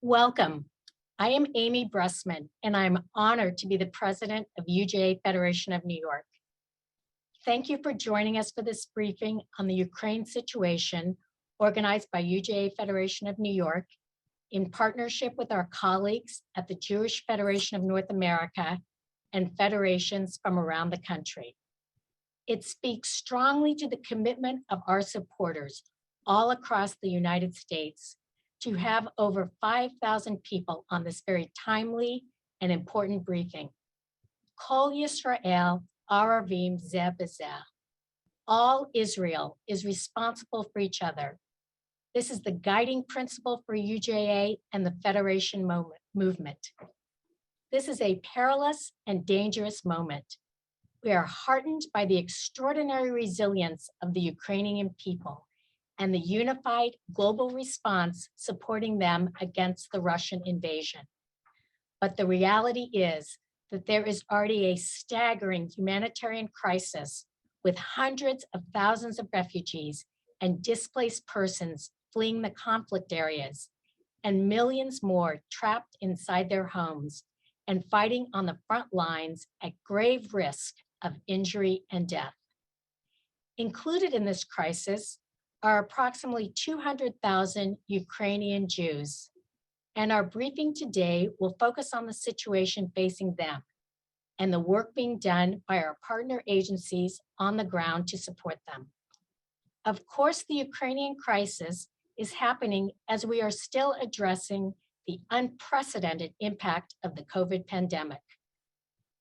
Welcome. I am Amy Bressman, and I'm honored to be the president of UJA Federation of New York. Thank you for joining us for this briefing on the Ukraine situation organized by UJA Federation of New York in partnership with our colleagues at the Jewish Federation of North America and federations from around the country. It speaks strongly to the commitment of our supporters all across the United States to have over 5,000 people on this very timely and important briefing. Kol Yisrael Aravim Zeh B'Zeh. All Israel is responsible for each other. This is the guiding principle for UJA and the Federation movement. This is a perilous and dangerous moment. We are heartened by the extraordinary resilience of the Ukrainian people and the unified global response supporting them against the Russian invasion. But the reality is that there is already a staggering humanitarian crisis with hundreds of thousands of refugees and displaced persons fleeing the conflict areas, and millions more trapped inside their homes and fighting on the front lines at grave risk of injury and death. Included in this crisis are approximately 200,000 Ukrainian Jews, and our briefing today will focus on the situation facing them and the work being done by our partner agencies on the ground to support them. Of course, the Ukrainian crisis is happening as we are still addressing the unprecedented impact of the COVID pandemic.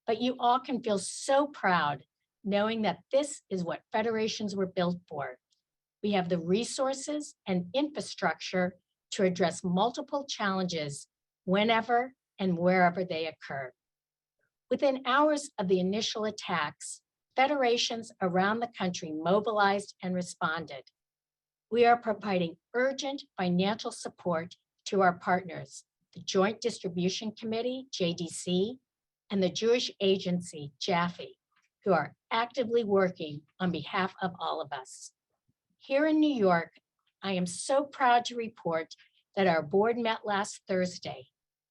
But you all can feel so proud knowing that this is what federations were built for. We have the resources and infrastructure to address multiple challenges whenever and wherever they occur. Within hours of the initial attacks, federations around the country mobilized and responded. We are providing urgent financial support to our partners, the Joint Distribution Committee, JDC, and the Jewish Agency, JAFE, who are actively working on behalf of all of us. Here in New York, I am so proud to report that our board met last Thursday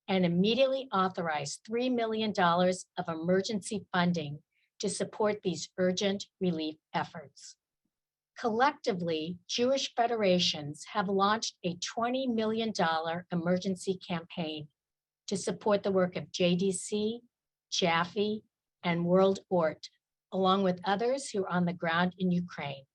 and immediately authorized $3 million of emergency funding to support these urgent relief efforts. Collectively, Jewish federations have launched a $20 million emergency campaign to support the work of JDC, JAFE, and World ORT, along with others who are on the ground in Ukraine.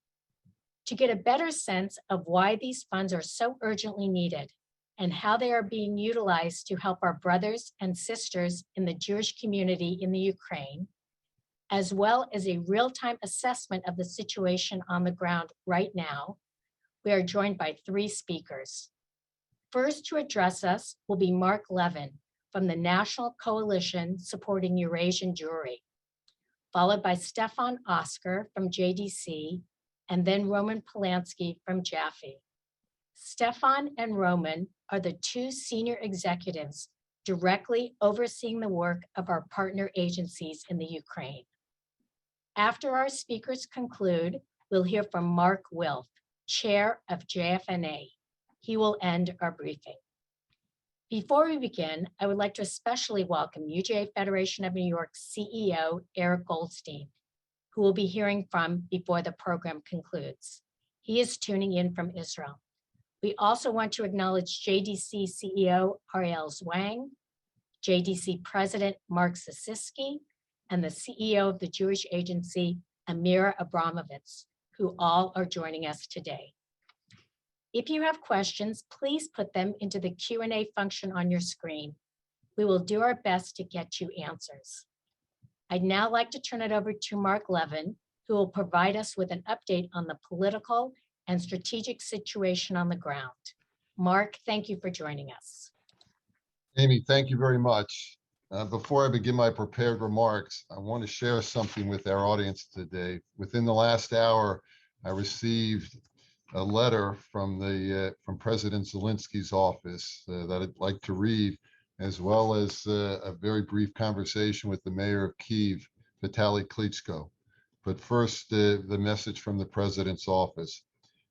To get a better sense of why these funds are so urgently needed and how they are being utilized to help our brothers and sisters in the Jewish community in the Ukraine, as well as a real-time assessment of the situation on the ground right now, we are joined by three speakers. First to address us will be Mark Levin from the National Coalition Supporting Eurasian Jewry, followed by Stefan Oscar from JDC, and then Roman Polanski from JAFE. Stefan and Roman are the two senior executives directly overseeing the work of our partner agencies in the Ukraine. After our speakers conclude, we'll hear from Mark Wilf, chair of JFNA. He will end our briefing. Before we begin, I would like to especially welcome UJA Federation of New York's CEO, Eric Goldstein, who we'll be hearing from before the program concludes. He is tuning in from Israel. We also want to acknowledge JDC CEO Ariel Zwang, JDC President Mark Sasiski, and the CEO of the Jewish Agency, Amira Abramovitz, who all are joining us today. If you have questions, please put them into the Q&A function on your screen. We will do our best to get you answers. I'd now like to turn it over to Mark Levin, who will provide us with an update on the political and strategic situation on the ground. Mark, thank you for joining us. Amy, thank you very much. Before I begin my prepared remarks, I want to share something with our audience today. Within the last hour, I received a letter from President Zelensky's office that I'd like to read, as well as a very brief conversation with the mayor of Kyiv, Vitaly Klitschko. But first, the message from the president's office.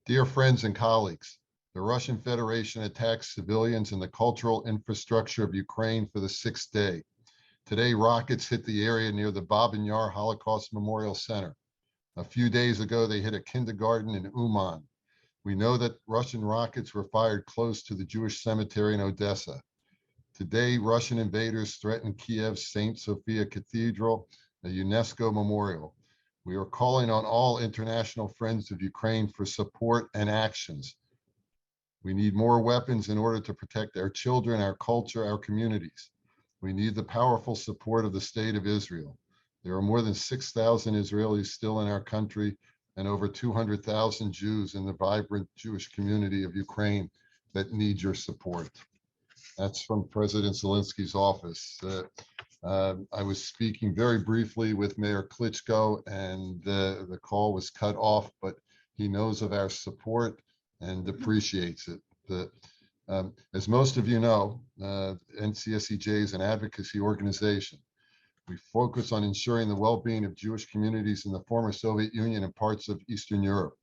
Dear friends and colleagues, The Russian Federation attacks civilians and the cultural infrastructure of Ukraine for the sixth day. Today, rockets hit the area near the Babin Yar Holocaust Memorial Center. A few days ago, they hit a kindergarten in Uman. We know that Russian rockets were fired close to the Jewish cemetery in Odessa. Today, Russian invaders threaten Kiev's St. Sophia Cathedral, a UNESCO memorial. We are calling on all international friends of Ukraine for support and actions. We need more weapons in order to protect our children, our culture, our communities. We need the powerful support of the state of Israel. There are more than 6,000 Israelis still in our country and over 200,000 Jews in the vibrant Jewish community of Ukraine that need your support. That's from President Zelensky's office. I was speaking very briefly with Mayor Klitschko, and the call was cut off, but he knows of our support and appreciates it. As most of you know, NCSEJ is an advocacy organization. We focus on ensuring the well-being of Jewish communities in the former Soviet Union and parts of Eastern Europe.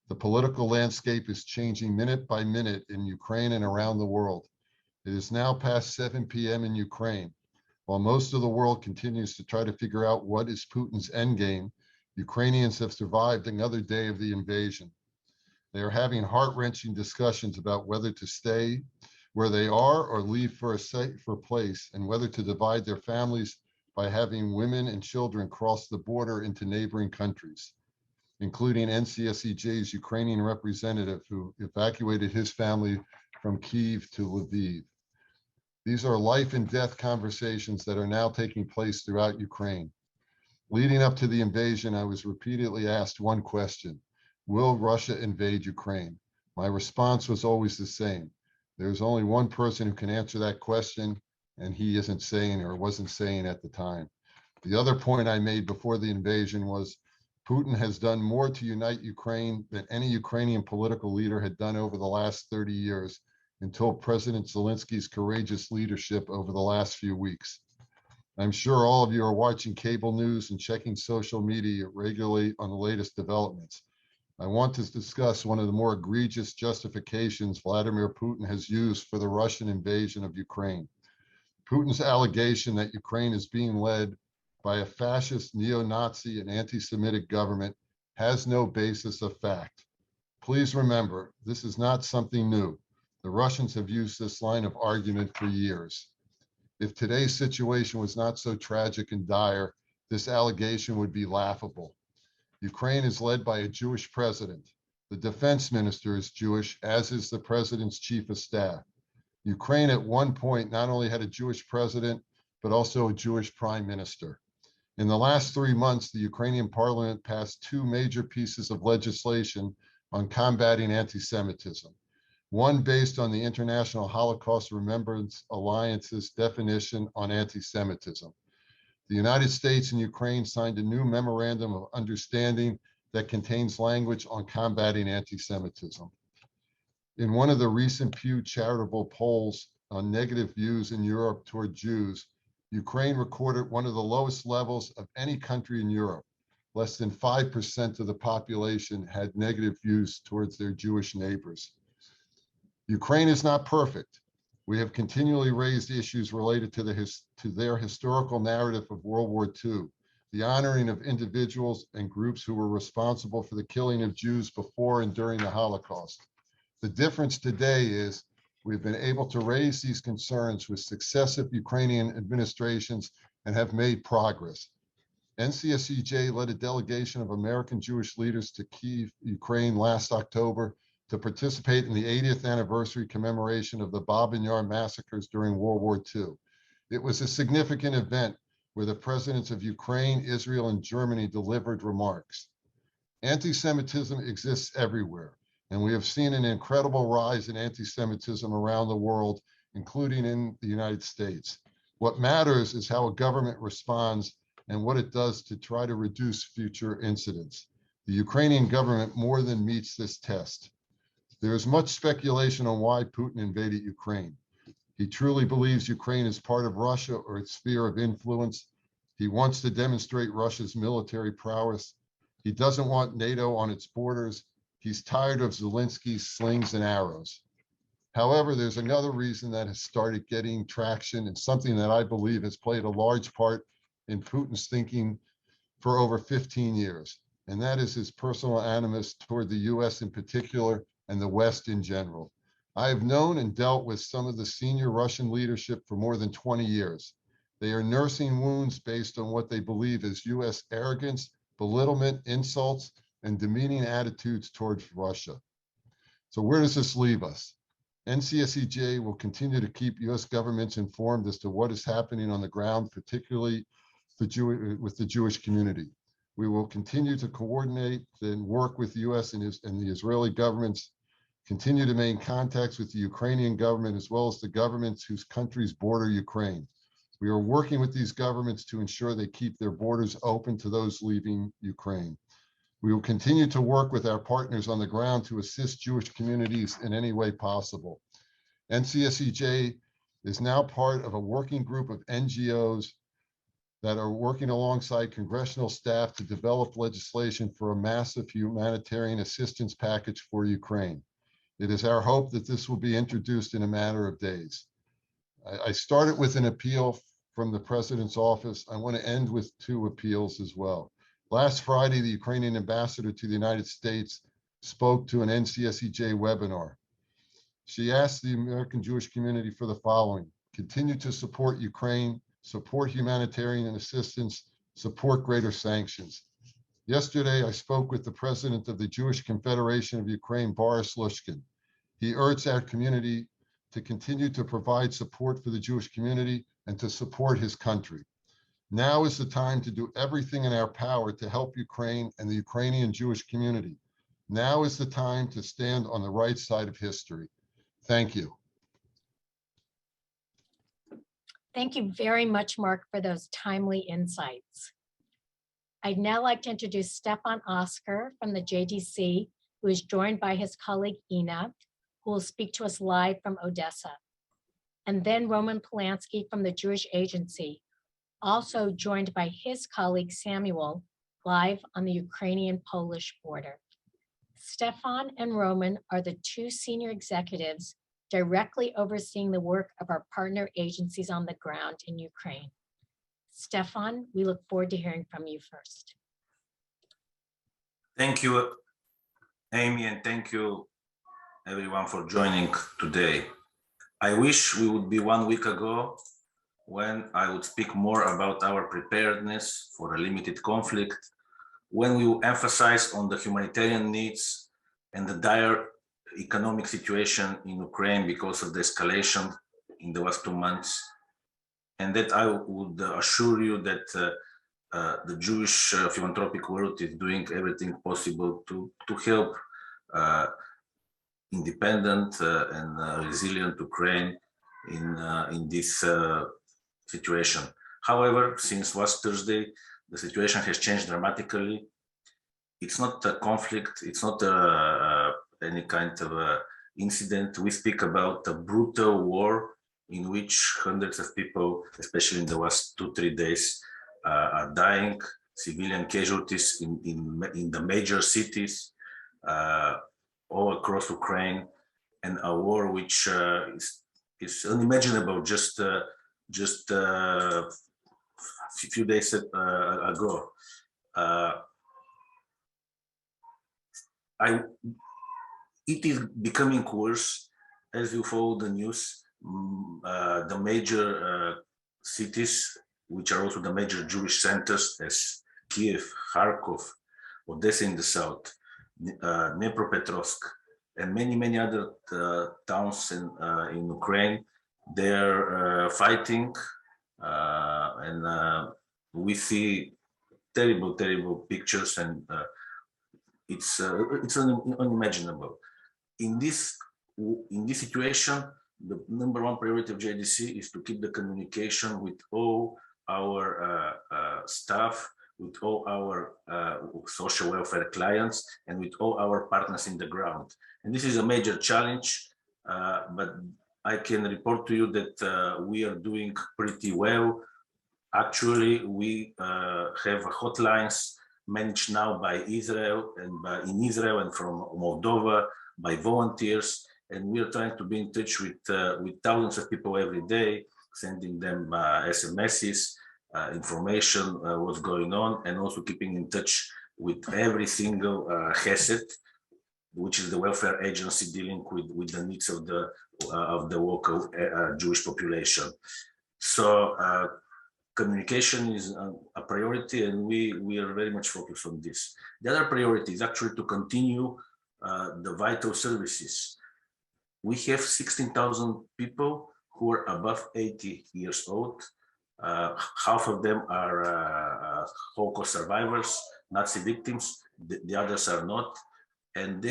The political landscape is changing minute by minute in Ukraine and around the world. It is now past 7 p.m. in Ukraine. While most of the world continues to try to figure out what is Putin's endgame, Ukrainians have survived another day of the invasion. They are having heart-wrenching discussions about whether to stay where they are or leave for a safer place, and whether to divide their families by having women and children cross the border into neighboring countries, including NCSEJ's Ukrainian representative who evacuated his family from Kyiv to Lviv. These are life and death conversations that are now taking place throughout Ukraine. Leading up to the invasion, I was repeatedly asked one question: will Russia invade Ukraine? My response was always the same: there's only one person who can answer that question, and he isn't saying, or wasn't saying at the time. The other point I made before the invasion was Putin has done more to unite Ukraine than any Ukrainian political leader had done over the last 30 years, until President Zelensky's courageous leadership over the last few weeks. I'm sure all of you are watching cable news and checking social media regularly on the latest developments. I want to discuss one of the more egregious justifications Vladimir Putin has used for the Russian invasion of Ukraine. Putin's allegation that Ukraine is being led by a fascist, neo-Nazi, and anti-Semitic government has no basis of fact. Please remember, this is not something new. The Russians have used this line of argument for years. If today's situation was not so tragic and dire, this allegation would be laughable. Ukraine is led by a Jewish president. The defense minister is Jewish, as is the president's chief of staff. Ukraine at one point not only had a Jewish president, but also a Jewish prime minister. In the last 3 months, the Ukrainian parliament passed 2 major pieces of legislation on combating anti-Semitism. One based on the International Holocaust Remembrance Alliance's definition on anti-Semitism. The United States and Ukraine signed a new memorandum of understanding that contains language on combating anti-Semitism. In one of the recent Pew charitable polls on negative views in Europe toward Jews, Ukraine recorded one of the lowest levels of any country in Europe. Less than 5% of the population had negative views towards their Jewish neighbors. Ukraine is not perfect. We have continually raised issues related to their historical narrative of World War II, the honoring of individuals and groups who were responsible for the killing of Jews before and during the Holocaust. The difference today is we've been able to raise these concerns with successive Ukrainian administrations and have made progress. NCSEJ led a delegation of American Jewish leaders to Kyiv, Ukraine last October to participate in the 80th anniversary commemoration of the Babin Yar massacres during World War II. It was a significant event where the presidents of Ukraine, Israel, and Germany delivered remarks. Anti-Semitism exists everywhere, and we have seen an incredible rise in anti-Semitism around the world, including in the United States. What matters is how a government responds and what it does to try to reduce future incidents. The Ukrainian government more than meets this test. There is much speculation on why Putin invaded Ukraine. He truly believes Ukraine is part of Russia or its sphere of influence. He wants to demonstrate Russia's military prowess. He doesn't want NATO on its borders. He's tired of Zelensky's slings and arrows. However, there's another reason that has started getting traction and something that I believe has played a large part in Putin's thinking for over 15 years, and that is his personal animus toward the US in particular and the West in general. I have known and dealt with some of the senior Russian leadership for more than 20 years. They are nursing wounds based on what they believe is US arrogance, belittlement, insults, and demeaning attitudes towards Russia. So where does this leave us? NCSEJ will continue to keep US governments informed as to what is happening on the ground, particularly with the Jewish community. We will continue to coordinate and work with the US and the Israeli governments, continue to maintain contacts with the Ukrainian government as well as the governments whose countries border Ukraine. We are working with these governments to ensure they keep their borders open to those leaving Ukraine. We will continue to work with our partners on the ground to assist Jewish communities in any way possible. NCSEJ is now part of a working group of NGOs that are working alongside congressional staff to develop legislation for a massive humanitarian assistance package for Ukraine. It is our hope that this will be introduced in a matter of days. I started with an appeal from the president's office. I want to end with two appeals as well. Last Friday, the Ukrainian ambassador to the United States spoke to an NCSEJ webinar. She asked the American Jewish community for the following: continue to support Ukraine, support humanitarian assistance, support greater sanctions. Yesterday, I spoke with the president of the Jewish Confederation of Ukraine, Boris Lushkin. He urged our community to continue to provide support for the Jewish community and to support his country. Now is the time to do everything in our power to help Ukraine and the Ukrainian Jewish community. Now is the time to stand on the right side of history. Thank you. Thank you very much, Mark, for those timely insights. I'd now like to introduce Stefan Oskar from the JDC, who is joined by his colleague Ina, who will speak to us live from Odessa. And then Roman Polanski from the Jewish Agency, also joined by his colleague Samuel, live on the Ukrainian-Polish border. Stefan and Roman are the two senior executives directly overseeing the work of our partner agencies on the ground in Ukraine. Stefan, we look forward to hearing from you first. Thank you, Amy, and thank you everyone for joining today. I wish we would be 1 week ago when I would speak more about our preparedness for a limited conflict, when we will emphasize on the humanitarian needs and the dire economic situation in Ukraine because of the escalation in the last 2 months, and that I would assure you that the Jewish philanthropic world is doing everything possible to help independent and resilient Ukraine in this situation. However, since last Thursday, the situation has changed dramatically. It's not a conflict, it's not any kind of incident. We speak about a brutal war in which hundreds of people, especially in the last 2-3 days, are dying, civilian casualties in the major cities all across Ukraine, and a war which is unimaginable just a few days ago. It is becoming worse as you follow the news. The major cities, which are also the major Jewish centers, as Kiev, Kharkov, Odessa in the south, Dnipropetrovsk, and many other towns in Ukraine, they're fighting, and we see terrible pictures, and it's unimaginable. In this situation, the #1 priority of JDC is to keep the communication with all our staff, with all our social welfare clients, and with all our partners in the ground. And this is a major challenge, but I can report to you that we are doing pretty well. Actually, we have hotlines managed now by Israel in Israel and from Moldova by volunteers. And we are trying to be in touch with thousands of people every day, sending them SMSs, information, what's going on, and also keeping in touch with every single Chesed, which is the welfare agency dealing with the needs of the local Jewish population. So communication is a priority, and we are very much focused on this. The other priority is actually to continue the vital services. We have 16,000 people who are above 80 years old. Half of them are Holocaust survivors, Nazi victims. The others are not. And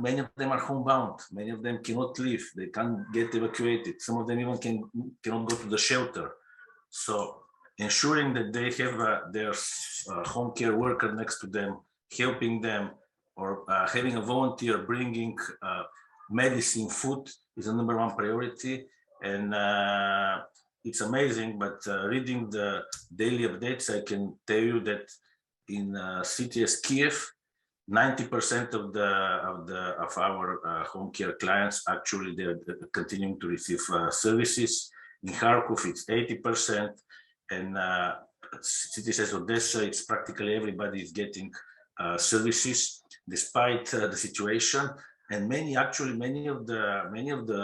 many of them are homebound. Many of them cannot leave. They can't get evacuated. Some of them even cannot go to the shelter. So ensuring that they have their home care worker next to them, helping them, or having a volunteer bringing medicine, food is the #1 priority. And it's amazing, but reading the daily updates, I can tell you that in a city as Kiev, 90% of our home care clients actually they're continuing to receive services. In Kharkov, it's 80%, and cities as Odessa, it's practically everybody is getting services despite the situation. And many of the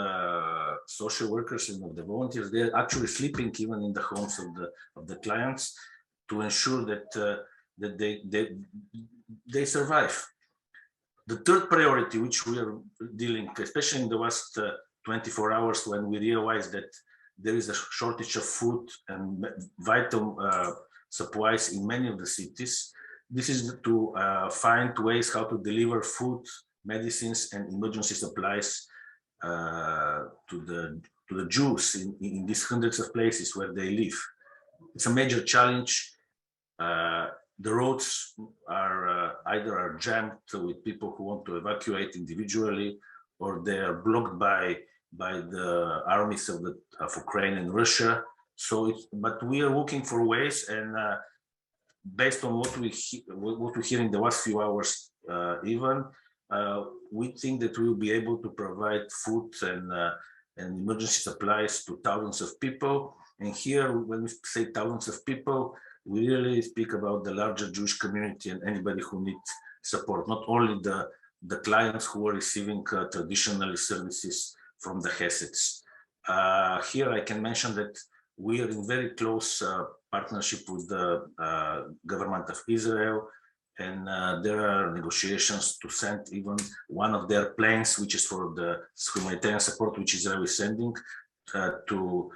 social workers and of the volunteers, they're actually sleeping even in the homes of the clients to ensure that they survive. The third priority, which we are dealing, especially in the last 24 hours, when we realized that there is a shortage of food and vital supplies in many of the cities, this is to find ways how to deliver food, medicines, and emergency supplies to the Jews in these hundreds of places where they live. It's a major challenge. The roads are either jammed with people who want to evacuate individually, or they are blocked by the armies of Ukraine and Russia. So, but we are looking for ways, and based on what we hear in the last few hours, we think that we will be able to provide food and emergency supplies to thousands of people. And here, when we say thousands of people, we really speak about the larger Jewish community and anybody who needs support, not only the clients who are receiving traditional services from the Hasids. Here I can mention that we are in very close partnership with the government of Israel, and there are negotiations to send even one of their planes, which is for the humanitarian support which Israel is sending, to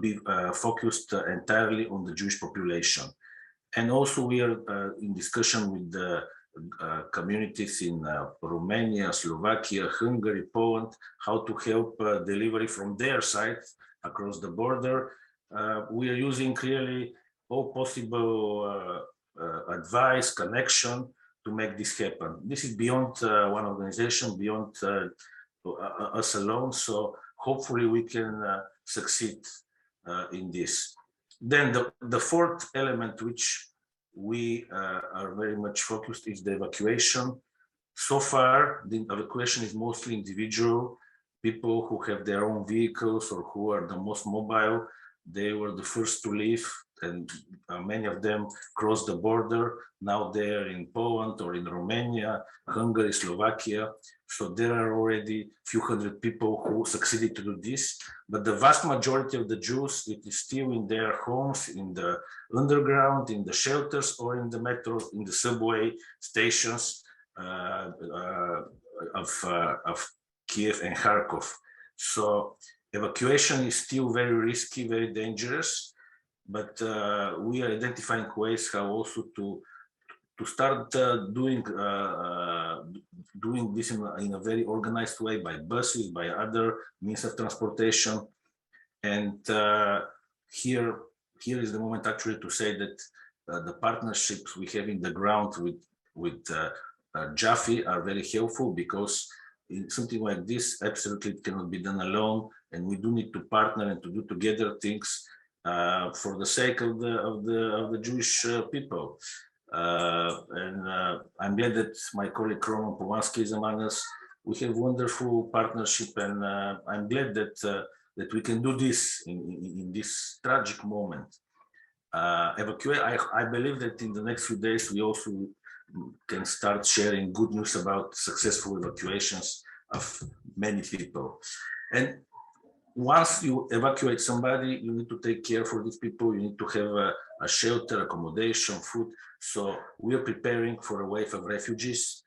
be focused entirely on the Jewish population. And also we are in discussion with the communities in Romania, Slovakia, Hungary, Poland, how to help delivery from their side across the border. We are using really all possible advice, connection to make this happen. This is beyond one organization, beyond us alone. So hopefully we can succeed in this. Then the fourth element, which we are very much focused, is the evacuation. So far, the evacuation is mostly individual, people who have their own vehicles or who are the most mobile. They were the first to leave, and many of them crossed the border. Now they're in Poland or in Romania, Hungary, Slovakia. So there are already a few hundred people who succeeded to do this. But the vast majority of the Jews, it is still in their homes, in the underground, in the shelters, or in the metro, in the subway stations of Kiev and Kharkov. So evacuation is still very risky, very dangerous, but we are identifying ways how also to start doing this in a very organized way, by buses, by other means of transportation. And here is the moment actually to say that the partnerships we have in the ground with Jaffe are very helpful, because in something like this, absolutely it cannot be done alone, and we do need to partner and to do together things for the sake of the Jewish people. I'm glad that my colleague Roman Polanski is among us. We have wonderful partnership, and I'm glad that that we can do this in this tragic moment. I believe that in the next few days we also can start sharing good news about successful evacuations of many people. And once you evacuate somebody, you need to take care for these people. You need to have a shelter, accommodation, food. So we are preparing for a wave of refugees.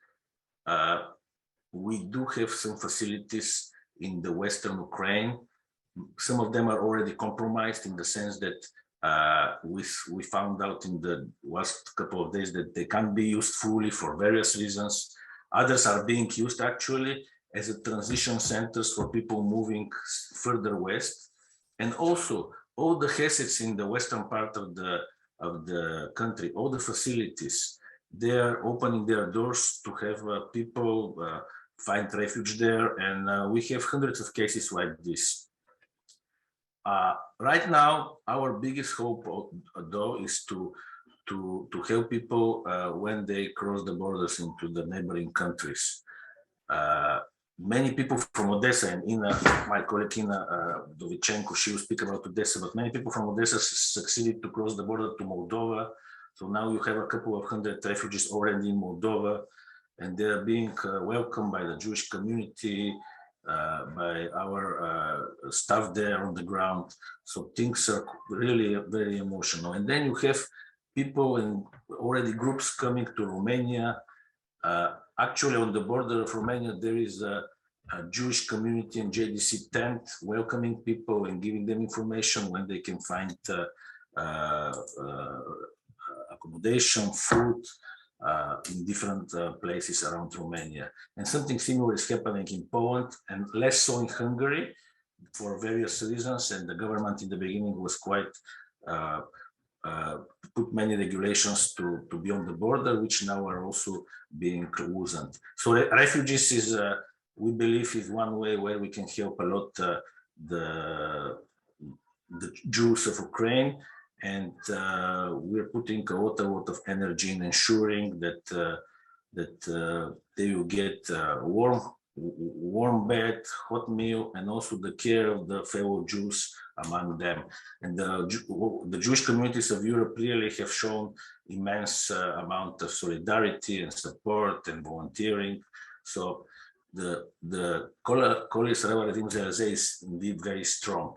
We do have some facilities in the Western Ukraine. Some of them are already compromised in the sense that we found out in the last couple of days that they can't be used fully for various reasons. Others are being used actually as a transition centers for people moving further west. And also all the assets in the western part of the country, all the facilities, they are opening their doors to have people find refuge there. And we have hundreds of cases like this. Right now, our biggest hope, though, is to help people when they cross the borders into the neighboring countries. Many people from Odessa, and Ina, my colleague Ina Dovichenko, she will speak about Odessa, but many people from Odessa succeeded to cross the border to Moldova. So now you have a couple of hundred refugees already in Moldova, and they are being welcomed by the Jewish community, by our staff there on the ground. So things are really very emotional. And then you have people and already groups coming to Romania. Actually, on the border of Romania, there is a Jewish community and JDC tent welcoming people and giving them information when they can find accommodation, food, in different places around Romania. And something similar is happening in Poland and less so in Hungary for various reasons. And the government in the beginning was quite put many regulations to be on the border, which now are also being loosened. So refugees is, we believe, is one way where we can help a lot the Jews of Ukraine. And we're putting a lot of energy in ensuring that they will get warm bed, hot meal, and also the care of the fellow Jews among them. And the Jewish communities of Europe really have shown immense amount of solidarity and support and volunteering. So the Kolis Revaretim Zelze is indeed very strong.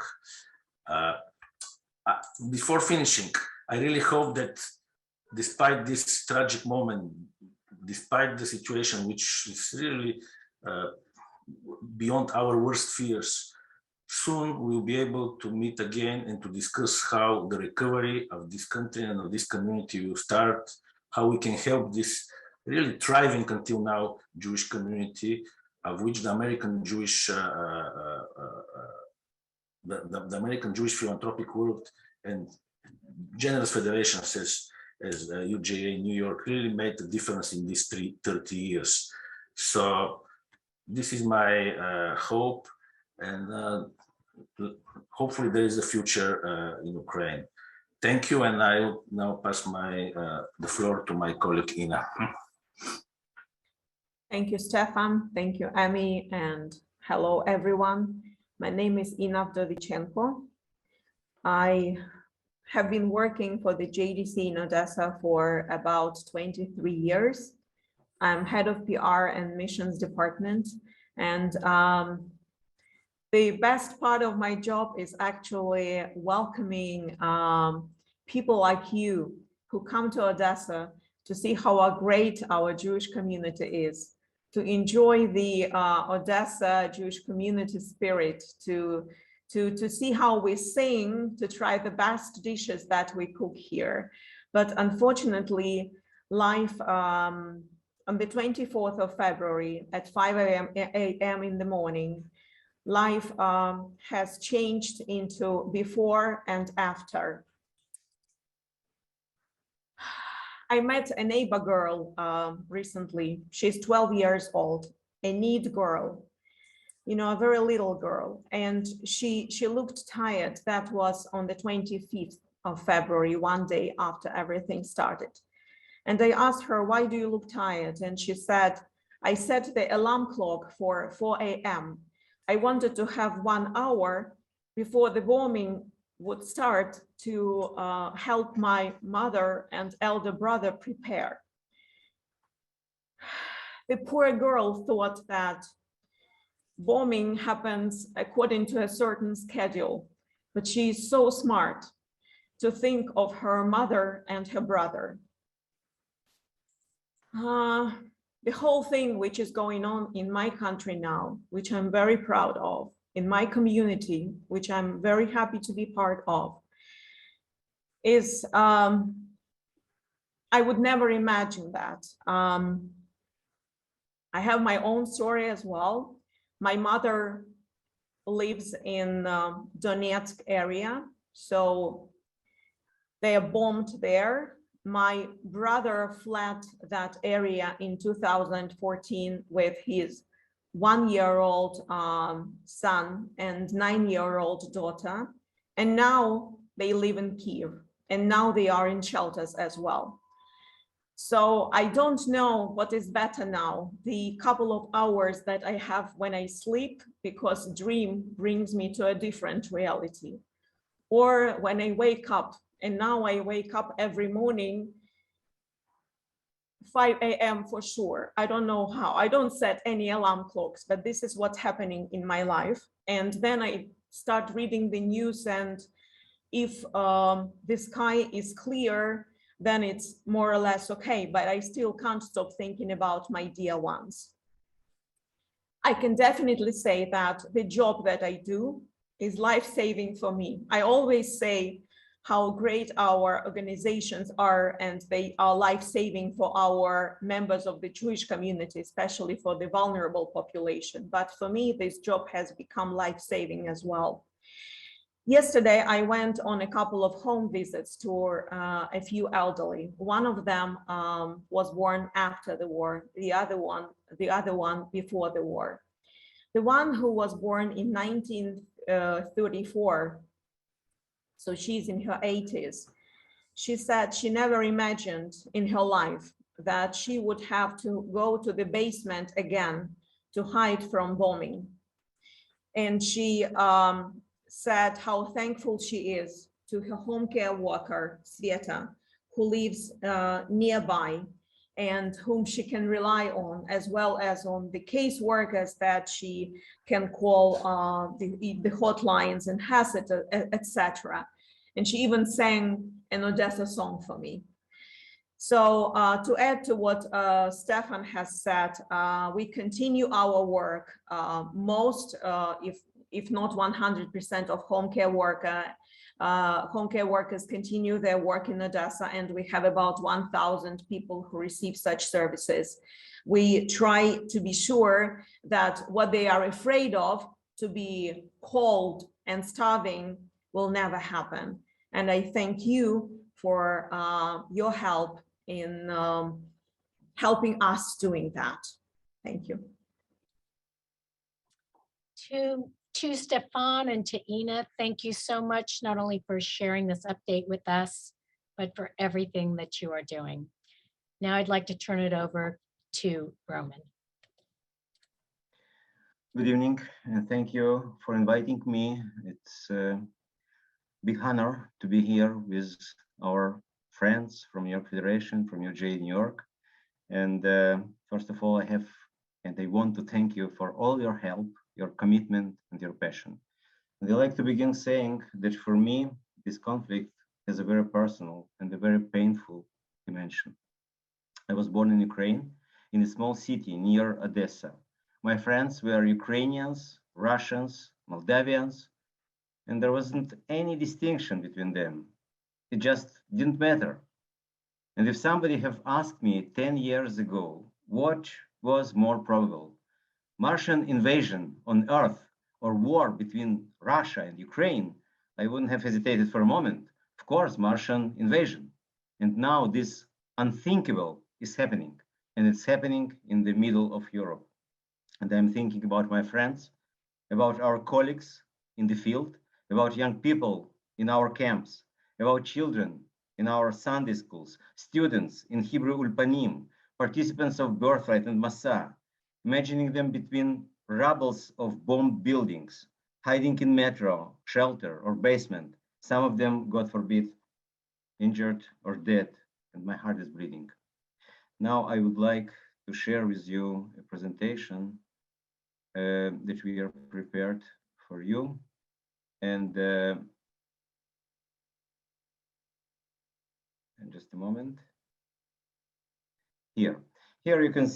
Before finishing, I really hope that despite this tragic moment, despite the situation, which is really beyond our worst fears, soon we'll be able to meet again and to discuss how the recovery of this country and of this community will start, how we can help this really thriving until now Jewish community, of which the American Jewish the American Jewish Philanthropic World and generous federations as UJA New York really made a difference in these 30 years. So this is my hope, and hopefully there is a future in Ukraine. Thank you, and I will now pass the floor to my colleague Ina. Thank you, Stefan. Thank you, Amy, and hello, everyone. My name is Ina Dovichenko. I have been working for the JDC in Odessa for about 23 years. I'm head of PR and missions department. And the best part of my job is actually welcoming people like you who come to Odessa to see how great our Jewish community is, to enjoy the Odessa Jewish community spirit, to see how we sing, to try the best dishes that we cook here. But unfortunately, life on the 24th of February at 5 a.m. in the morning, life has changed into before and after. I met a neighbor girl recently. She's 12 years old, a neat girl, you know, a very little girl. And she looked tired. That was on the 25th of February, one day after everything started. And I asked her, why do you look tired? And she said, I set the alarm clock for 4 a.m. I wanted to have 1 hour before the bombing would start to help my mother and elder brother prepare. The poor girl thought that bombing happens according to a certain schedule, but she is so smart to think of her mother and her brother. The whole thing which is going on in my country now, which I'm very proud of, in my community, which I'm very happy to be part of, is I would never imagine that. I have my own story as well. My mother lives in Donetsk area, so they are bombed there. My brother fled that area in 2014 with his 1-year-old son and 9-year-old daughter. And now they live in Kyiv, and now they are in shelters as well. So I don't know what is better now, the couple of hours that I have when I sleep, because dream brings me to a different reality, or when I wake up. And now I wake up every morning, 5 a.m. for sure. I don't know how. I don't set any alarm clocks, but this is what's happening in my life. And then I start reading the news, and if the sky is clear, then it's more or less okay, but I still can't stop thinking about my dear ones. I can definitely say that the job that I do is life-saving for me. I always say how great our organizations are, and they are life-saving for our members of the Jewish community, especially for the vulnerable population. But for me, this job has become life-saving as well. Yesterday, I went on a couple of home visits to a few elderly. One of them was born after the war, the other one before the war. The one who was born in 1934, so she's in her 80s, she said she never imagined in her life that she would have to go to the basement again to hide from bombing. And she said how thankful she is to her home care worker, Sveta, who lives nearby and whom she can rely on, as well as on the case workers that she can call the hotlines and Hasset, etc. And she even sang an Odessa song for me. So to add to what Stefan has said, we continue our work. Most, if not 100% of home care workers continue their work in Odessa, and we have about 1,000 people who receive such services. We try to be sure that what they are afraid of, to be cold and starving, will never happen. And I thank you for your help in helping us doing that. Thank you. To Stefan and to Ina, thank you so much, not only for sharing this update with us, but for everything that you are doing. Now I'd like to turn it over to Roman. Good evening, and thank you for inviting me. It's a big honor to be here with our friends from New York Federation, from UJ New York. And first of all, I want to thank you for all your help, your commitment, and your passion. And I'd like to begin saying that for me, this conflict has a very personal and a very painful dimension. I was born in Ukraine, in a small city near Odessa. My friends were Ukrainians, Russians, Moldavians, and there wasn't any distinction between them. It just didn't matter. And if somebody had asked me 10 years ago, what was more probable, Martian invasion on Earth or war between Russia and Ukraine, I wouldn't have hesitated for a moment. Of course, Martian invasion. And now this unthinkable is happening, and it's happening in the middle of Europe. And I'm thinking about my friends, about our colleagues in the field, about young people in our camps, about children in our Sunday schools, students in Hebrew Ulpanim, participants of Birthright and Masha, imagining them between rubbles of bombed buildings, hiding in metro, shelter, or basement, some of them, God forbid, injured or dead, and my heart is bleeding. Now I would like to share with you a presentation that we are prepared for you. And just a moment. Here you can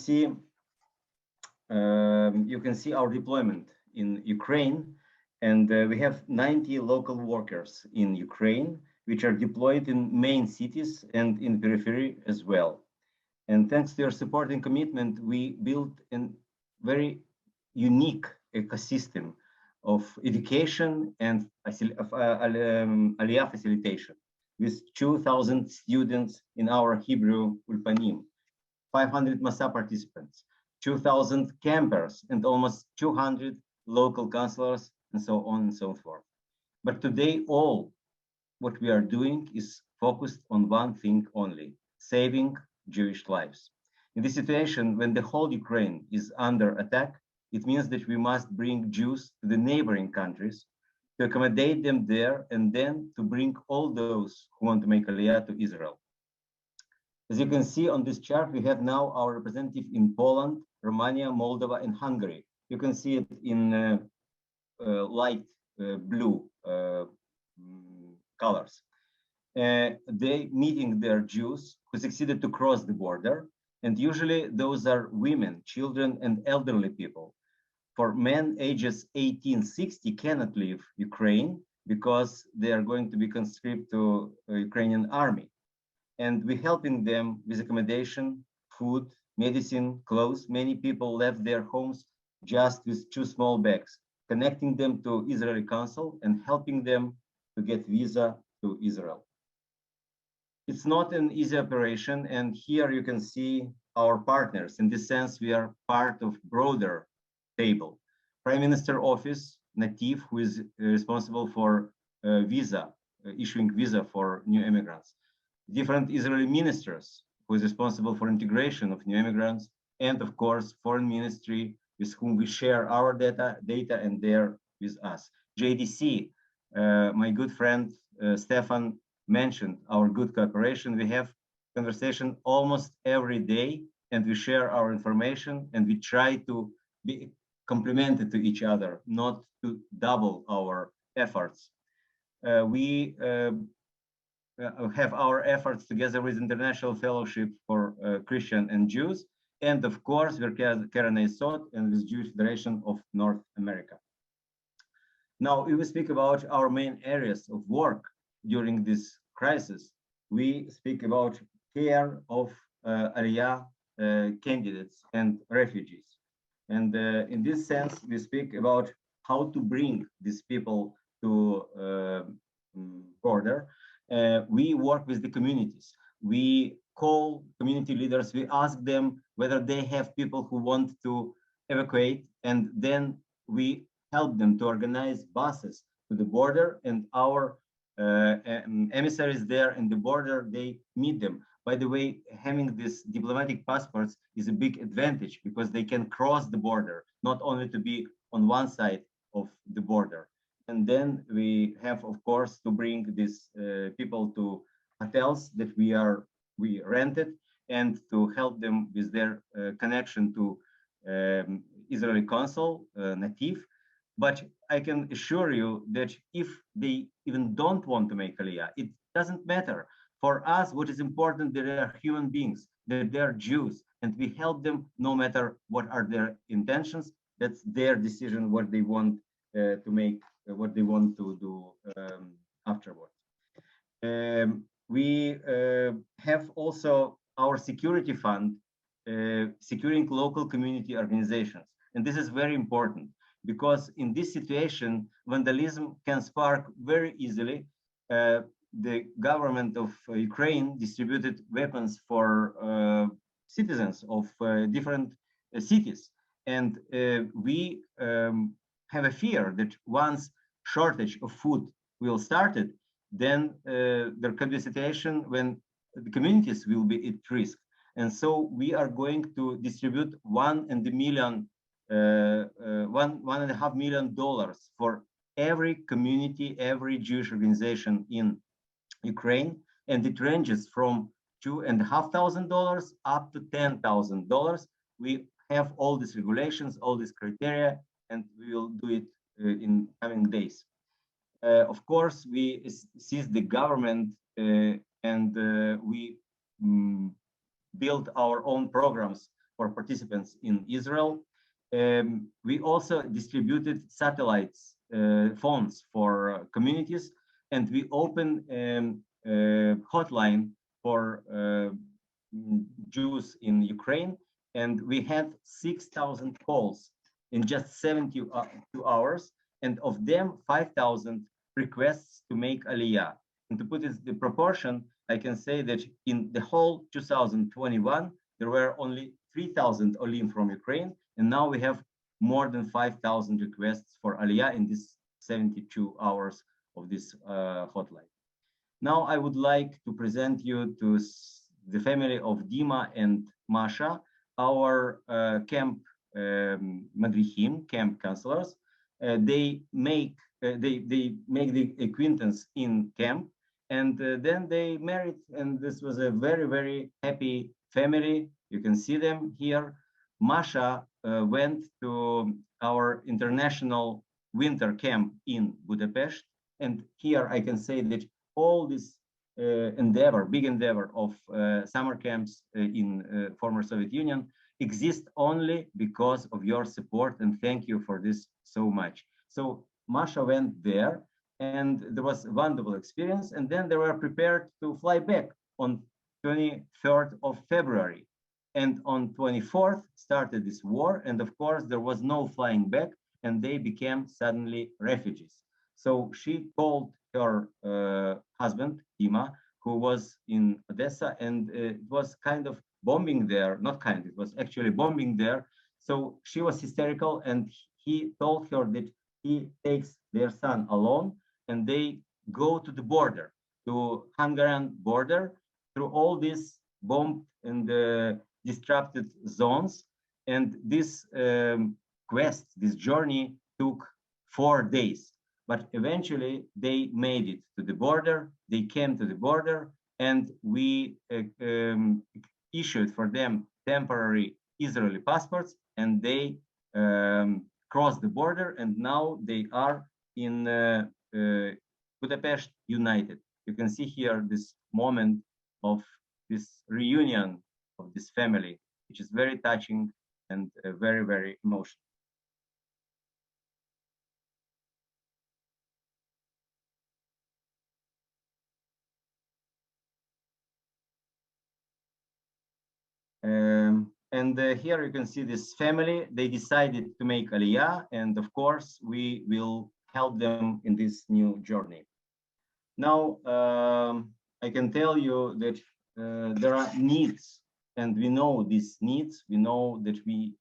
see our deployment in Ukraine, and we have 90 local workers in Ukraine, which are deployed in main cities and in periphery as well. And thanks to your support and commitment, we built a very unique ecosystem of education and Aliyah facilitation with 2,000 students in our Hebrew Ulpanim, 500 Masha participants, 2,000 campers, and almost 200 local counselors, and so on and so forth. But today, all what we are doing is focused on one thing only: saving Jewish lives. In this situation, when the whole Ukraine is under attack, it means that we must bring Jews to the neighboring countries to accommodate them there, and then to bring all those who want to make Aliyah to Israel. As you can see on this chart, we have now our representative in Poland, Romania, Moldova, and Hungary. You can see it in light blue colors. They meeting their Jews who succeeded to cross the border, and usually those are women, children, and elderly people. For men ages 18-60 cannot leave Ukraine because they are going to be conscripted to Ukrainian army. And we're helping them with accommodation, food, medicine, clothes. Many people left their homes just with 2 small bags, connecting them to Israeli consul and helping them to get visa to Israel. It's not an easy operation, and here you can see our partners. In this sense, we are part of broader table. Prime Minister Office, Nativ, who is responsible for issuing visa for new immigrants. Different Israeli ministers, who is responsible for integration of new immigrants, and of course, Foreign Ministry, with whom we share our data and they're with us. JDC, my good friend Stefan mentioned our good cooperation. We have conversation almost every day, and we share our information, and we try to be complemented to each other, not to double our efforts. We have our efforts together with International Fellowship for Christian and Jews, and of course, with Keren Sot and with Jewish Federation of North America. Now, if we speak about our main areas of work during this crisis, we speak about care of Aliyah candidates and refugees. And in this sense, we speak about how to bring these people to border. We work with the communities. We call community leaders. We ask them whether they have people who want to evacuate, and then we help them to organize buses to the border, and our emissaries there in the border, they meet them. By the way, having these diplomatic passports is a big advantage because they can cross the border, not only to be on one side of the border. And then we have, of course, to bring these people to hotels that we rented, and to help them with their connection to Israeli consul, Nativ. But I can assure you that if they even don't want to make Aliyah, it doesn't matter. For us, what is important, they are human beings, that they are Jews, and we help them no matter what are their intentions. That's their decision, what they want to make, what they want to do afterwards. We have also our security fund, securing local community organizations. And this is very important because in this situation, vandalism can spark very easily. The government of Ukraine distributed weapons for citizens of different cities. And we have a fear that once shortage of food will start, then there could be a situation when the communities will be at risk. And so we are going to distribute $1.5 million for every community, every Jewish organization in Ukraine, and it ranges from $2,500 up to $10,000. We have all these regulations, all these criteria, and we will do it in coming days. Of course, we seized the government and we built our own programs for participants in Israel. We also distributed satellites, phones for communities, and we opened hotline for Jews in Ukraine, and we had 6,000 calls in just 72 hours, and of them 5,000 requests to make Aliyah. And to put it in proportion, I can say that in the whole 2021, there were only 3,000 Olim from Ukraine, and now we have more than 5,000 requests for Aliyah in these 72 hours of this hotline. Now I would like to present you to the family of Dima and Masha, our camp madrichim, camp counselors. They make the acquaintance in camp, and then they married, and this was a very, very happy family. You can see them here. Masha went to our international winter camp in Budapest, and here I can say that all this big endeavor of summer camps in former Soviet Union exist only because of your support, and thank you for this so much. So Masha went there, and there was a wonderful experience, and then they were prepared to fly back on 23rd of February. And on 24th started this war, and of course there was no flying back, and they became suddenly refugees. So she called her husband, Dima, who was in Odessa, and it was kind of bombing there, not kind, it was actually bombing there. So she was hysterical, and he told her that he takes their son alone, and they go to the border, to Hungarian border, through all these bombed and disrupted zones. And this quest, this journey took 4 days, but eventually they made it to the border. They came to the border, and we issued for them temporary Israeli passports, and they crossed the border, and now they are in Budapest united. You can see here this moment of this reunion of this family, which is very touching and very, very emotional. And here you can see this family. They decided to make Aliyah, and of course we will help them in this new journey. Now I can tell you that there are needs, and we know these needs. We know that we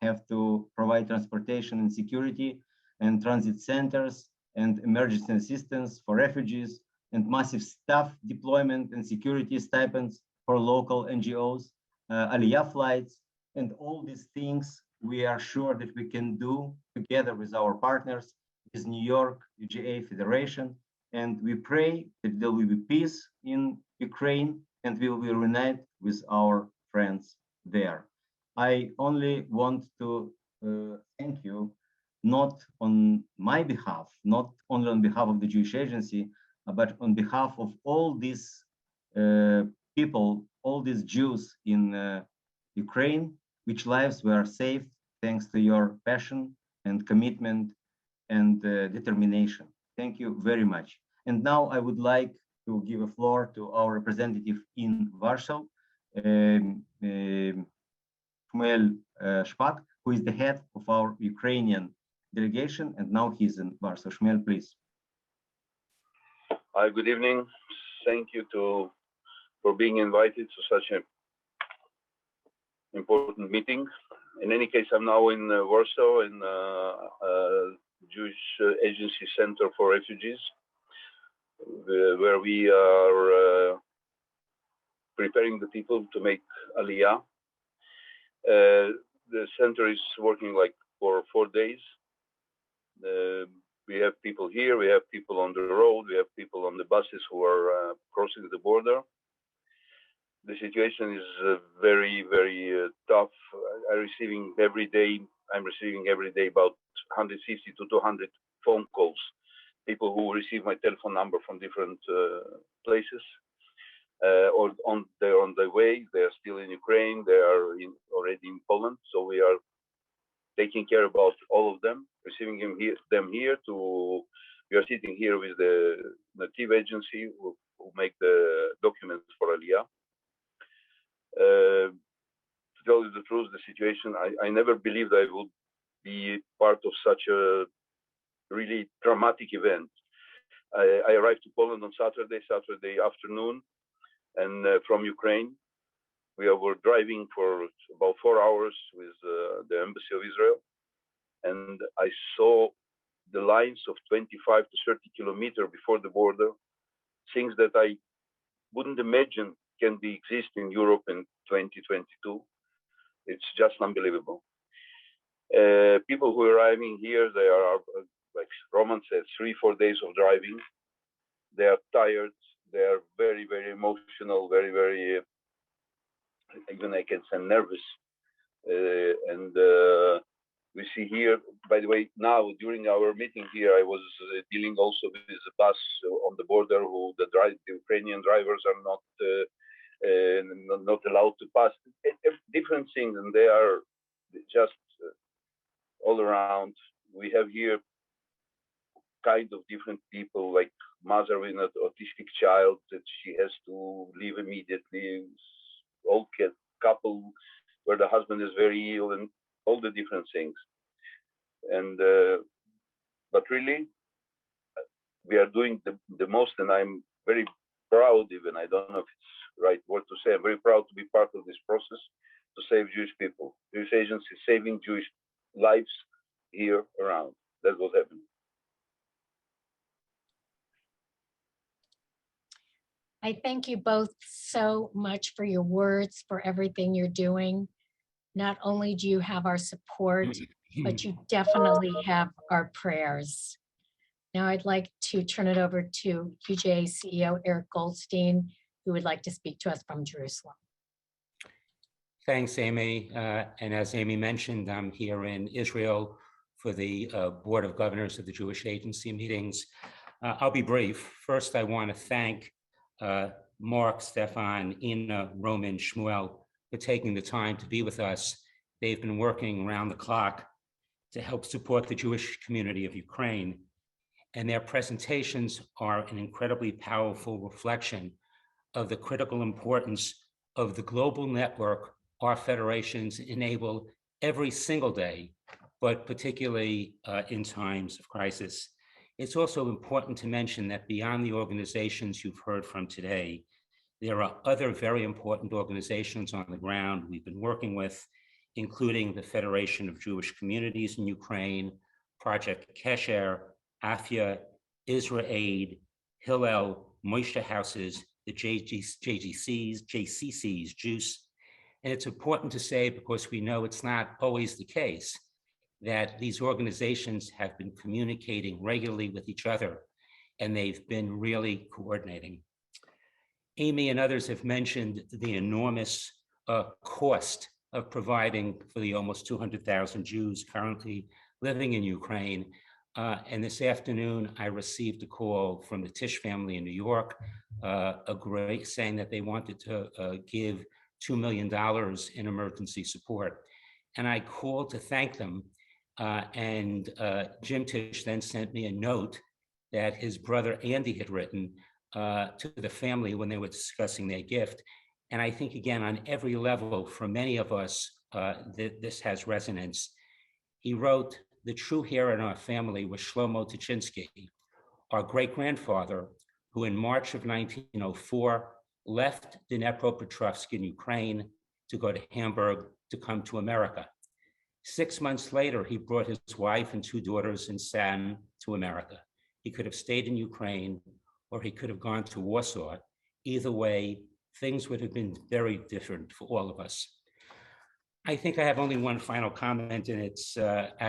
have to provide transportation and security and transit centers and emergency assistance for refugees and massive staff deployment and security stipends for local NGOs, Aliyah flights, and all these things we are sure that we can do together with our partners, with New York UJA Federation, and we pray that there will be peace in Ukraine, and we will reunite with our friends there. I only want to thank you, not on my behalf, not only on behalf of the Jewish Agency, but on behalf of all these people, all these Jews in Ukraine, which lives were saved thanks to your passion and commitment and determination. Thank you very much. And now I would like to give a floor to our representative in Warsaw, Shmuel Shpak, who is the head of our Ukrainian delegation, and now he's in Warsaw. Shmuel, please. Hi, good evening. Thank you for being invited to such an important meeting. In any case, I'm now in Warsaw in Jewish Agency Center for Refugees. where we are preparing the people to make Aliyah. The center is working like for 4 days. We have people here, we have people on the road, we have people on the buses who are crossing the border. The situation is very, very tough. I'm receiving every day about 150 to 200 phone calls. People who receive my telephone number from different places, or they're on their way. They are still in Ukraine. They are already in Poland. So we are taking care about all of them, receiving them here. We are sitting here with the native agency who make the documents for Aliyah. To tell you the truth, the situation, I never believed I would be part of such a really dramatic event. I arrived to Poland on Saturday afternoon, and from Ukraine. We were driving for about 4 hours with the Embassy of Israel, and I saw the lines of 25 to 30 kilometers before the border, things that I wouldn't imagine can be exist in Europe in 2022. It's just unbelievable. People who are arriving here, they are, like Roman said, 3-4 days of driving. They are tired. They are very, very emotional, very, very, even I can say nervous. And we see here, by the way, now during our meeting here, I was dealing also with the bus on the border who the Ukrainian drivers are not allowed to pass. Different things, and they are just all around. We have here kind of different people, like mother with an autistic child that she has to leave immediately, old couple where the husband is very ill, and all the different things. And but really, we are doing the most, and I'm very proud. Even I don't know if it's right word to say. I'm very proud to be part of this process to save Jewish people. This agency is saving Jewish lives here around. That's what happened. I thank you both so much for your words, for everything you're doing. Not only do you have our support, but you definitely have our prayers. Now I'd like to turn it over to UJA CEO Eric Goldstein, who would like to speak to us from Jerusalem. Thanks, Amy. And as Amy mentioned, I'm here in Israel for the Board of Governors of the Jewish Agency meetings. I'll be brief. First, I want to thank Mark, Stefan, Ina, Roman, Shmuel for taking the time to be with us. They've been working around the clock to help support the Jewish community of Ukraine, and their presentations are an incredibly powerful reflection of the critical importance of the global network our federations enable every single day, but particularly in times of crisis. It's also important to mention that beyond the organizations you've heard from today, there are other very important organizations on the ground we've been working with, including the Federation of Jewish Communities in Ukraine, Project Kesher, AFIA, Israel Aid, Hillel, Moshe Houses, the JCCs, Juice. And it's important to say, because we know it's not always the case, that these organizations have been communicating regularly with each other, and they've been really coordinating. Amy and others have mentioned the enormous cost of providing for the almost 200,000 Jews currently living in Ukraine. And this afternoon, I received a call from the Tish family in New York, saying that they wanted to give $2 million in emergency support. And I called to thank them. And Jim Tish then sent me a note that his brother Andy had written to the family when they were discussing their gift. And I think, again, on every level, for many of us, this has resonance. He wrote, "The true hero in our family was Shlomo Tuchinski, our great-grandfather, who in March of 1904 left Dnipropetrovsk in Ukraine to go to Hamburg to come to America. 6 months later, he brought his wife and 2 daughters and son to America. He could have stayed in Ukraine or he could have gone to Warsaw. Either way, things would have been very different for all of us. I think I have only one final comment, and it's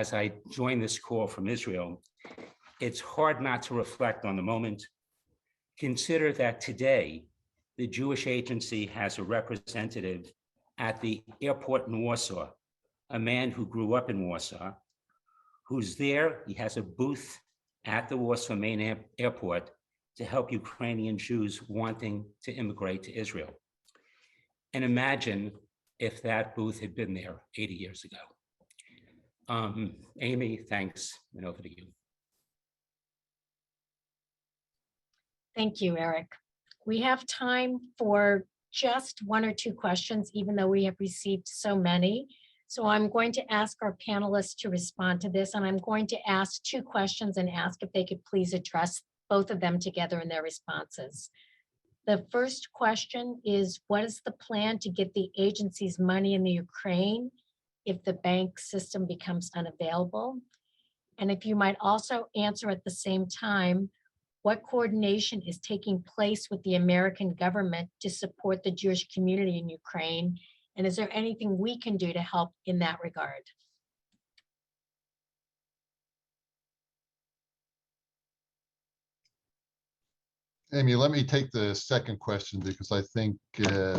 as I join this call from Israel, it's hard not to reflect on the moment. Consider that today, the Jewish Agency has a representative at the airport in Warsaw, a man who grew up in Warsaw, who's there. He has a booth at the Warsaw main airport to help Ukrainian Jews wanting to immigrate to Israel. And imagine if that booth had been there 80 years ago. Amy, thanks, and over to you. Thank you, Eric. We have time for just one or two questions, even though we have received so many. So I'm going to ask our panelists to respond to this, and I'm going to ask two questions and ask if they could please address both of them together in their responses. The first question is, what is the plan to get the agency's money in the Ukraine if the bank system becomes unavailable? And if you might also answer at the same time, what coordination is taking place with the American government to support the Jewish community in Ukraine? And is there anything we can do to help in that regard? Amy, let me take the second question because I think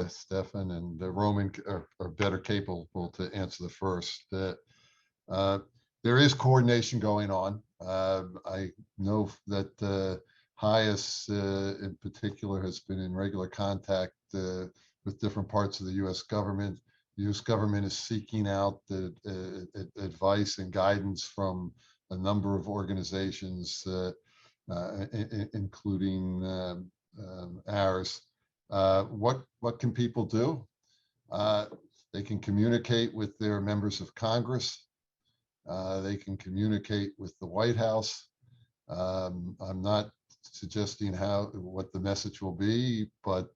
Stefan and Roman are better capable to answer the first. There is coordination going on. I know that Hayes in particular has been in regular contact with different parts of the U.S. government. The U.S. government is seeking out the advice and guidance from a number of organizations, including ours. What can people do? They can communicate with their members of Congress. They can communicate with the White House. I'm not suggesting what the message will be, but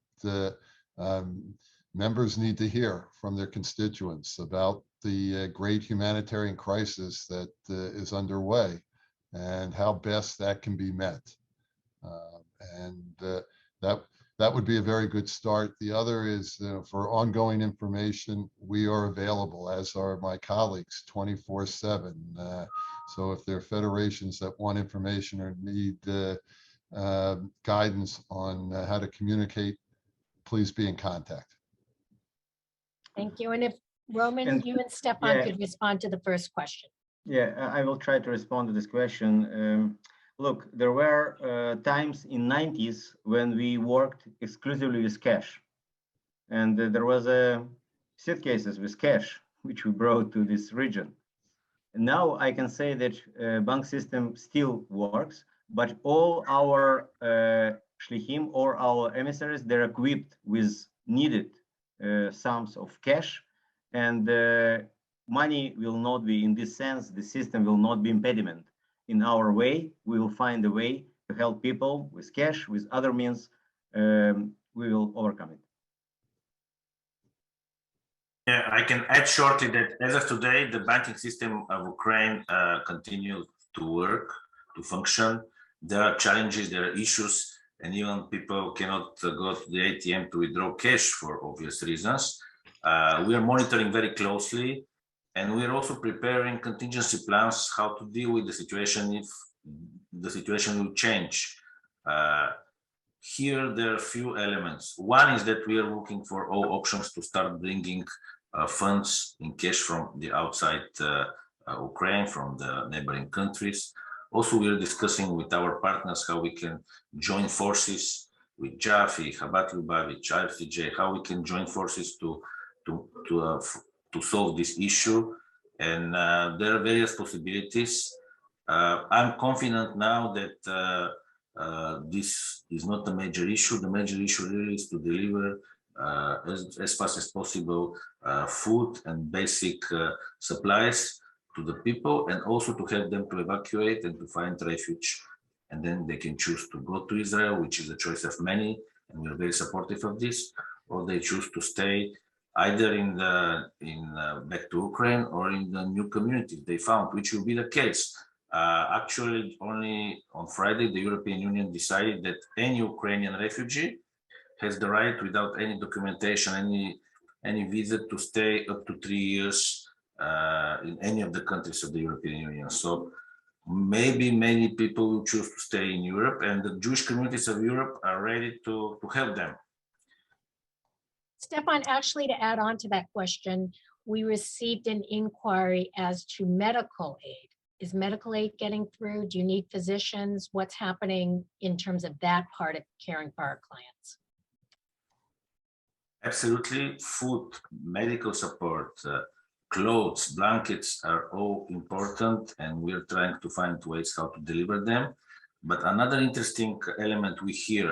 members need to hear from their constituents about the great humanitarian crisis that is underway and how best that can be met. That would be a very good start. The other is for ongoing information, we are available, as are my colleagues, 24/7. So if there are federations that want information or need guidance on how to communicate, please be in contact. Thank you. And if Roman, you and Stefan could respond to the first question. Yeah, I will try to respond to this question. Look, there were times in 90s when we worked exclusively with cash. And there was suitcases with cash, which we brought to this region. And now I can say that bank system still works, but all our shlichim or our emissaries, they're equipped with needed sums of cash, and money will not be, in this sense, the system will not be impediment. In our way, we will find a way to help people with cash, with other means, we will overcome it. Yeah, I can add shortly that as of today, the banking system of Ukraine continues to work, to function. There are challenges, there are issues, and even people cannot go to the ATM to withdraw cash for obvious reasons. We are monitoring very closely, and we are also preparing contingency plans how to deal with the situation if the situation will change. Here, there are a few elements. One is that we are looking for all options to start bringing funds in cash from the outside Ukraine, from the neighboring countries. Also, we are discussing with our partners how we can join forces with Jaffe, Chabad Lubavitch, IFTJ, how we can join forces to solve this issue. And there are various possibilities. I'm confident now that this is not a major issue. The major issue really is to deliver as fast as possible food and basic supplies to the people, and also to help them to evacuate and to find refuge. And then they can choose to go to Israel, which is the choice of many, and we're very supportive of this, or they choose to stay either back to Ukraine or in the new communities they found, which will be the case. Actually, only on Friday, the European Union decided that any Ukrainian refugee has the right, without any documentation, any visa, to stay up to 3 years in any of the countries of the European Union. So maybe many people will choose to stay in Europe, and the Jewish communities of Europe are ready to help them. Stefan, actually, to add on to that question, we received an inquiry as to medical aid. Is medical aid getting through? Do you need physicians? What's happening in terms of that part of caring for our clients? Absolutely. Food, medical support, clothes, blankets are all important, and we're trying to find ways how to deliver them. But another interesting element we hear,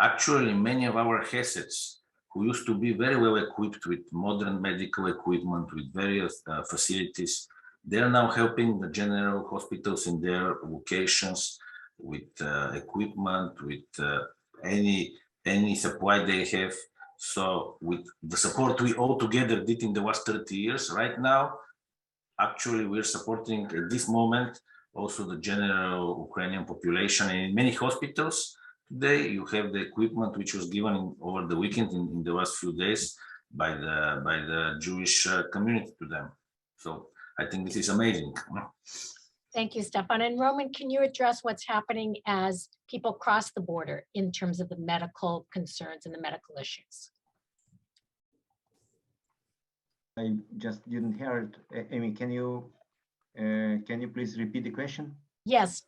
actually many of our Heseds, who used to be very well equipped with modern medical equipment, with various facilities, they're now helping the general hospitals in their locations with equipment, with any supply they have. So with the support we all together did in the last 30 years, right now, actually we're supporting at this moment also the general Ukrainian population. And in many hospitals today, you have the equipment which was given over the weekend in the last few days by the Jewish community to them. So I think this is amazing. Thank you, Stefan. And Roman, can you address what's happening as people cross the border in terms of the medical concerns and the medical issues? I just didn't hear it. Amy, can you please repeat the question? Yes,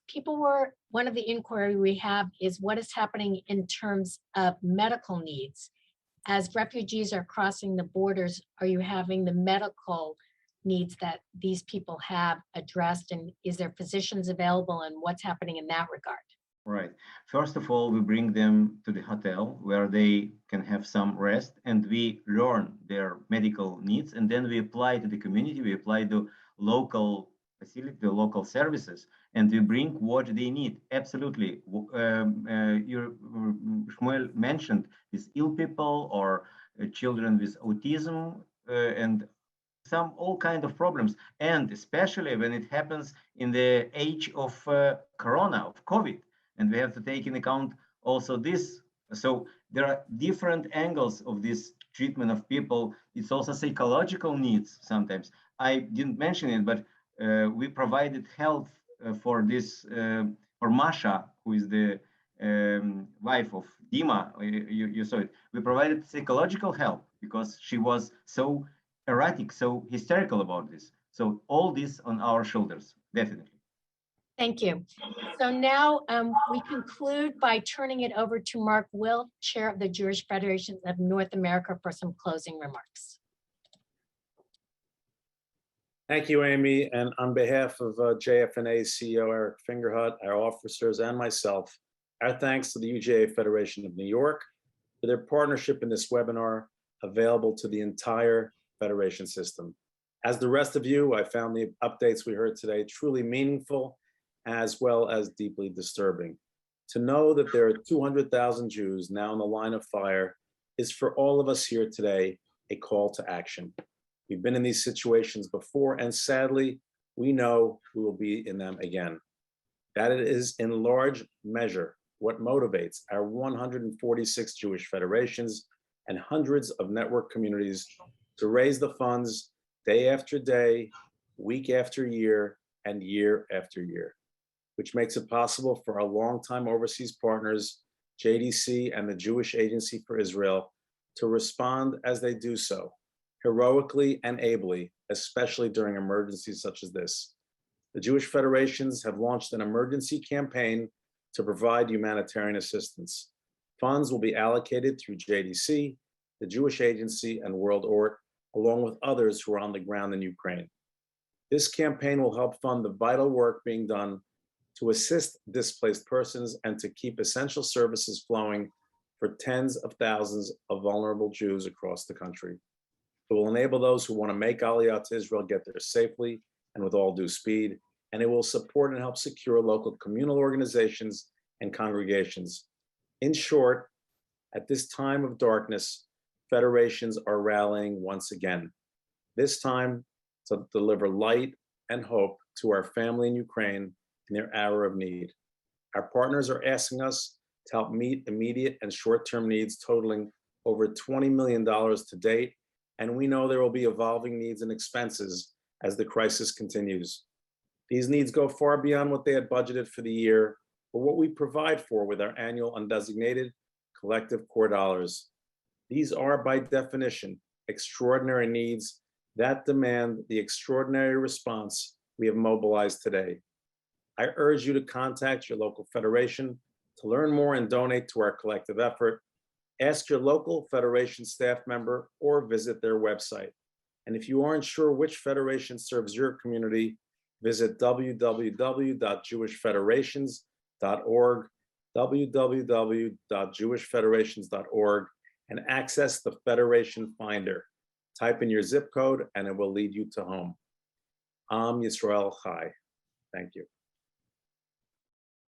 one of the inquiry we have is what is happening in terms of medical needs. As refugees are crossing the borders, are you having the medical needs that these people have addressed, and is there physicians available, and what's happening in that regard? Right. First of all, we bring them to the hotel where they can have some rest, and we learn their medical needs, and then we apply to the community, we apply to local facility, the local services, and we bring what they need. Absolutely. Shmuel mentioned these ill people or children with autism and all kind of problems, and especially when it happens in the age of Corona, of COVID. And we have to take in account also this. So there are different angles of this treatment of people. It's also psychological needs sometimes. I didn't mention it, but we provided health for this, for Masha, who is the wife of Dima, you saw it. We provided psychological help because she was so erratic, so hysterical about this. So all this on our shoulders, definitely. Thank you. So now we conclude by turning it over to Mark Wilt, Chair of the Jewish Federation of North America, for some closing remarks. Thank you, Amy. And on behalf of JFNA CEO Eric Fingerhut, our officers, and myself, our thanks to the UJA Federation of New York for their partnership in this webinar, available to the entire Federation system. As the rest of you, I found the updates we heard today truly meaningful, as well as deeply disturbing. To know that there are 200,000 Jews now in the line of fire is, for all of us here today, a call to action. We've been in these situations before, and sadly, we know we will be in them again. That it is in large measure what motivates our 146 Jewish federations and hundreds of network communities to raise the funds day after day, week after year, and year after year, which makes it possible for our longtime overseas partners, JDC and the Jewish Agency for Israel, to respond as they do so, heroically and ably, especially during emergencies such as this. The Jewish federations have launched an emergency campaign to provide humanitarian assistance. Funds will be allocated through JDC, the Jewish Agency, and World Org, along with others who are on the ground in Ukraine. This campaign will help fund the vital work being done to assist displaced persons and to keep essential services flowing for tens of thousands of vulnerable Jews across the country. It will enable those who want to make Aliyah to Israel get there safely and with all due speed, and it will support and help secure local communal organizations and congregations. In short, at this time of darkness, federations are rallying once again, this time to deliver light and hope to our family in Ukraine in their hour of need. Our partners are asking us to help meet immediate and short-term needs totaling over $20 million to date, and we know there will be evolving needs and expenses as the crisis continues. These needs go far beyond what they had budgeted for the year, or what we provide for with our annual undesignated collective core dollars. These are, by definition, extraordinary needs that demand the extraordinary response we have mobilized today. I urge you to contact your local federation to learn more and donate to our collective effort. Ask your local federation staff member or visit their website. And if you aren't sure which federation serves your community, visit www.jewishfederations.org, www.jewishfederations.org, and access the Federation Finder. Type in your zip code and it will lead you to home. Am Yisrael Chai. Thank you.